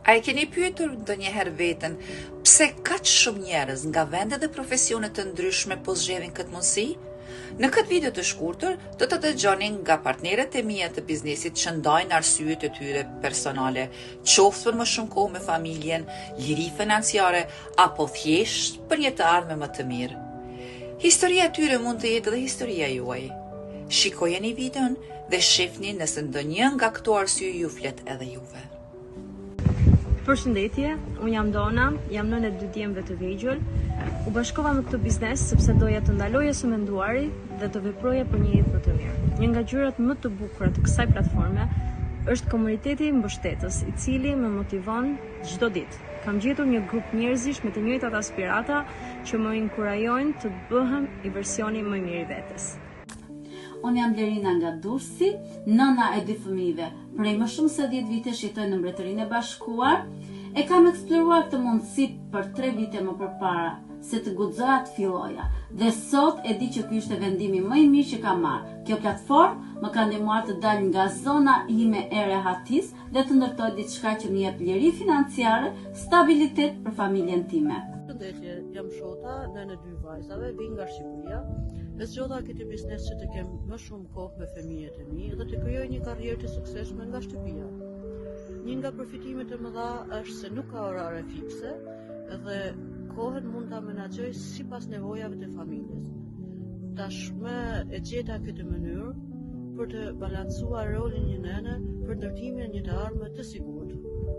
A e keni pyetur ndonjëherë veten pse kaq shumë njerëz nga vende dhe profesione të ndryshme po zgjedhin këtë mundësi? Në këtë video të shkurtër do të dëgjoni nga partnerët e mia të biznesit që ndajnë arsyet e tyre personale, qoftë për më shumë kohë me familjen, liri financiare apo thjesht për një të ardhme më të mirë. Historia e tyre mund të jetë edhe historia juaj. Shikojeni videon dhe shihni nëse ndonjë nga këto arsye ju flet edhe juve. Përshëndetje, unë jam Dona, jam nënë e 2 djemve të vegjël. U bashkova me këtë biznes sepse doja të ndaloja së menduari dhe të veproja për një jetë më të mirë. Një nga gjërat më të bukura të kësaj platforme është komuniteti mbështetës, i cili më motivon çdo ditë. Kam gjetur një grup njerëzish me të njëjtat aspirata që më inkurajojnë të bëhem i versioni më i mirë i vetes. Unë jam Blerina nga Durrësi, nëna e 2 fëmijëve. Prej më shumë se 10 vitesh jetoj në Mbretërinë e Bashkuar. E kam eksploruar këtë mundësi për 3 vite më përpara, se të guxoja të filloja. Dhe sot e di që ky ishte vendimi më i mirë që kam marrë. Kjo platformë më ka ndihmuar të dal nga zona ime e rehatis dhe të ndërtoj diçka që më jep liri financiare, stabilitet për familjen time. Përshëndetje, jam Shota, nënë e 2 vajzave, vi nga Shqipëria. E zgjodha këtë biznes që të kem më shumë kohë me fëmijët e mi dhe të krijoj një karrierë të suksesshme nga shtëpia. Një nga përfitimet e mëdha është se nuk ka orare fikse dhe kohën mund ta menaxhoj sipas nevojave të familjes. Tashmë e gjeta këtë mënyrë për të balancuar rolin një nëne për ndërtimin e një të ardhme të sigurt.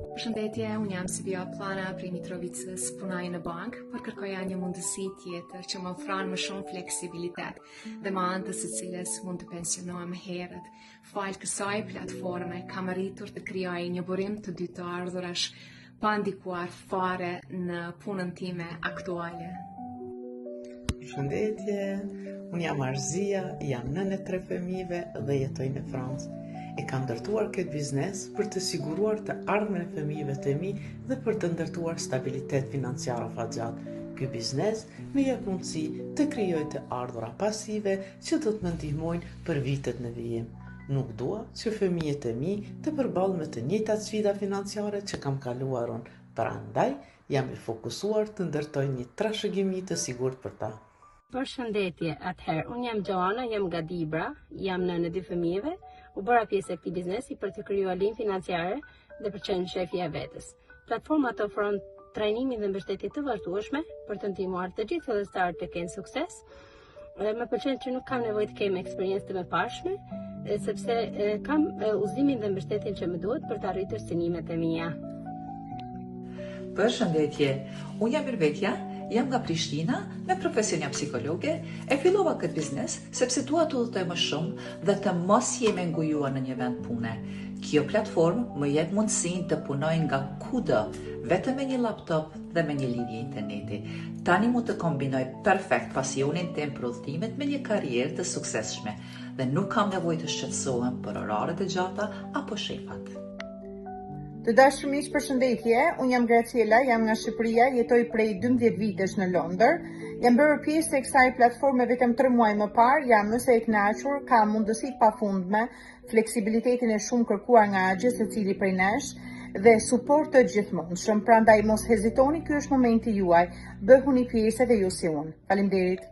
Përshëndetje, unë jam Silvia Plana prej Mitrovicës, punoj në bankë, por kërkoja një mundësi tjetër që më ofron më shumë fleksibilitet dhe me anë të së cilës mund të pensionohem herët. Falë kësaj platforme kam arritur të krijoj një burim të 2 të ardhurash pa ndikuar fare në punën time aktuale. Përshëndetje, unë jam Arzia, jam nënë e 3 fëmijëve dhe jetoj në Francë. E kam ndërtuar këtë biznes për të siguruar të ardhmen e fëmijëve të mi dhe për të ndërtuar stabilitet financiar afatgjatë. Ky biznes më jep mundësi të krijoj të ardhura pasive që do të më ndihmojnë për vitet në vijim. Nuk dua që fëmijët e mi të përballen me të njëjtat sfida financiare që kam kaluar unë. Prandaj jam i fokusuar të ndërtoj një trashëgimi të sigurt për ta. Përshëndetje, atëherë, unë jam Joana, jam nga Dibra, jam nënë e 2 fëmijëve, u bëra pjesë e këtij biznesi për të krijuar linjë financiare dhe për të qenë shefja e vetes. Platforma të ofron trajnimin dhe mbështetje të vazhdueshme për të ndihmuar të gjithë fillestarët të kenë sukses. Më pëlqen që nuk kam nevojë të kem eksperiencë të mëparshme, sepse kam udhëzimin dhe mbështetjen që më duhet për të arritur synimet e mia. Përshëndetje, unë jam Mirvetja, jam nga Prishtina, me profesion jam psikologe, e fillova këtë biznes sepse dua të udhëtoj më shumë dhe të mos jem e ngujuar në një vend pune. Kjo platformë më jep mundësinë të punoj nga kudo, vetëm me një laptop dhe me një lidhje interneti. Tani mund të kombinoj perfekt pasionin tim për udhëtimet me një karrierë të suksesshme dhe nuk kam nevojë të shqetësohem për oraret e gjata apo shefat. Të dashur miq, përshëndetje, unë jam Graciela, jam nga Shqipëria, jetoj prej 12 vitesh në Londër. Jam bërë pjesë e kësaj platforme vetëm 3 muaj më parë, jam nëse e kënaqur, kam mundësi pafundme, fleksibilitetin e shumë kërkuar nga gjithë secili prej nesh dhe suport të gjithmonë. Prandaj mos hezitoni, ky është momenti juaj. Bëhuni pjesë edhe ju si unë. Faleminderit.